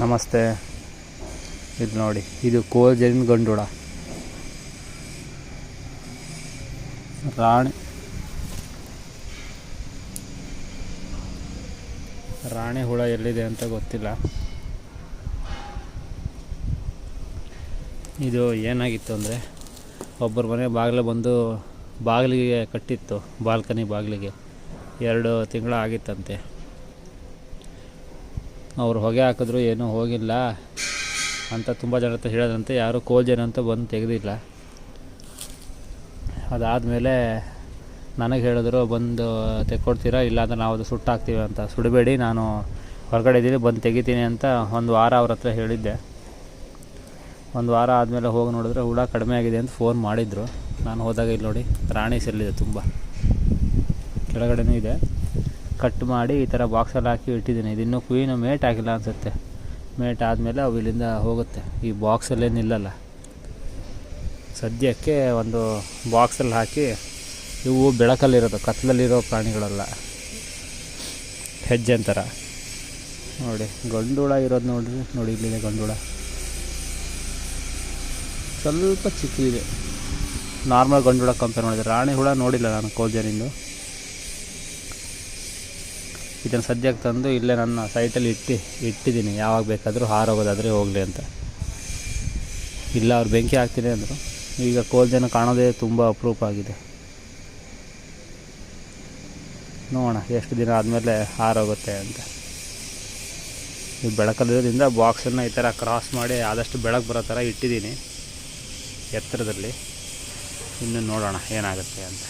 ನಮಸ್ತೆ. ಇದು ನೋಡಿ, ಇದು ಕೋಲ್ಜರಿನ ಗಂಡುಳ ರಾಣಿ ಹುಳ ಎಲ್ಲಿದೆ ಅಂತ ಗೊತ್ತಿಲ್ಲ. ಇದು ಏನಾಗಿತ್ತು ಅಂದರೆ, ಒಬ್ಬರ ಮನೆ ಬಾಗಿಲು ಬಂದು ಬಾಗಿಲಿಗೆ ಕಟ್ಟಿತ್ತು, ಬಾಲ್ಕನಿ ಬಾಗಿಲಿಗೆ 2 ತಿಂಗಳು ಆಗಿತ್ತಂತೆ. ಅವರು ಹೊಗೆ ಹಾಕಿದ್ರು ಏನೂ ಹೋಗಿಲ್ಲ ಅಂತ ತುಂಬ ಜನ ಹತ್ರ ಹೇಳೋದಂತೆ. ಯಾರೂ ಕೋಲ್ಜನ್ ಅಂತ ಬಂದು ತೆಗೆದಿಲ್ಲ. ಅದಾದಮೇಲೆ ನನಗೆ ಹೇಳಿದ್ರು, ಬಂದು ತೆಕ್ಕೊಡ್ತೀರಾ, ಇಲ್ಲಾಂದ್ರೆ ನಾವು ಅದು ಸುಟ್ಟಾಕ್ತೀವಿ ಅಂತ. ಸುಡಬೇಡಿ, ನಾನು ಹೊರಗಡೆ ಇದ್ದೀನಿ, ಬಂದು ತೆಗಿತೀನಿ ಅಂತ 1 ವಾರ ಅವ್ರ ಹತ್ರ ಹೇಳಿದ್ದೆ. 1 ವಾರ ಆದಮೇಲೆ ಹೋಗಿ ನೋಡಿದ್ರೆ ಹುಳ ಕಡಿಮೆ ಆಗಿದೆ ಅಂತ ಫೋನ್ ಮಾಡಿದರು. ನಾನು ಹೋದಾಗ ಇಲ್ಲಿ ನೋಡಿ, ರಾಣಿ ಸೆಲ್ಲಿದೆ, ತುಂಬ ಕೆಳಗಡೆನೂ ಇದೆ. ಕಟ್ ಮಾಡಿ ಈ ಥರ ಬಾಕ್ಸಲ್ಲಿ ಹಾಕಿ ಇಟ್ಟಿದ್ದೀನಿ. ಇದಿನ್ನೂ ಕ್ವೀನು ಮೇಟ್ ಆಗಿಲ್ಲ ಅನಿಸುತ್ತೆ. ಮೇಟ್ ಆದಮೇಲೆ ಅವು ಇಲ್ಲಿಂದ ಹೋಗುತ್ತೆ. ಈ ಬಾಕ್ಸಲ್ಲೇ ನಿಲ್ಲಲ್ಲ. ಸದ್ಯಕ್ಕೆ ಒಂದು ಬಾಕ್ಸಲ್ಲಿ ಹಾಕಿ, ಇವು ಬೆಳಕಲ್ಲಿರೋದು, ಕತ್ತಲಲ್ಲಿರೋ ಪ್ರಾಣಿಗಳಲ್ಲ, ಹೆಜ್ಜೆ ಅಂತಾರ ನೋಡಿ. ಗಂಡುಳ ಇರೋದು ನೋಡಿ ಇಲ್ಲಿದೆ ಗಂಡುಳ. ಸ್ವಲ್ಪ ಚಿಕ್ಕದಿದೆ, ನಾರ್ಮಲ್ ಗಂಡುಳ ಕಂಪೇರ್ ಮಾಡಿದೆ. ರಾಣಿ ಹುಳ ನೋಡಿಲ್ಲ ನಾನು ಕೋಲ್ಜನಿಂದು. ಇದನ್ನು ಸದ್ಯಕ್ಕೆ ತಂದು ಇಲ್ಲೇ ನನ್ನ ಸೈಟಲ್ಲಿ ಇಟ್ಟಿದ್ದೀನಿ. ಯಾವಾಗ ಬೇಕಾದರೂ ಹಾರೋಗೋದಾದರೆ ಹೋಗಲಿ ಅಂತ. ಇಲ್ಲ ಅವ್ರು ಬೆಂಕಿ ಹಾಕ್ತೀನಿ ಅಂದರು. ಈಗ ಕೋಲ್ಜನ ಕಾಣೋದೇ ತುಂಬ ಅಪರೂಪ ಆಗಿದೆ. ನೋಡೋಣ ಎಷ್ಟು ದಿನ ಆದಮೇಲೆ ಹಾರೋಗುತ್ತೆ ಅಂತ. ಈ ಬೆಳಕಲ್ಲಿರೋದ್ರಿಂದ ಬಾಕ್ಸನ್ನು ಈ ಥರ ಕ್ರಾಸ್ ಮಾಡಿ ಆದಷ್ಟು ಬೆಳಕು ಬರೋ ಥರ ಇಟ್ಟಿದ್ದೀನಿ ಎತ್ತರದಲ್ಲಿ. ಇನ್ನು ನೋಡೋಣ ಏನಾಗುತ್ತೆ ಅಂತ.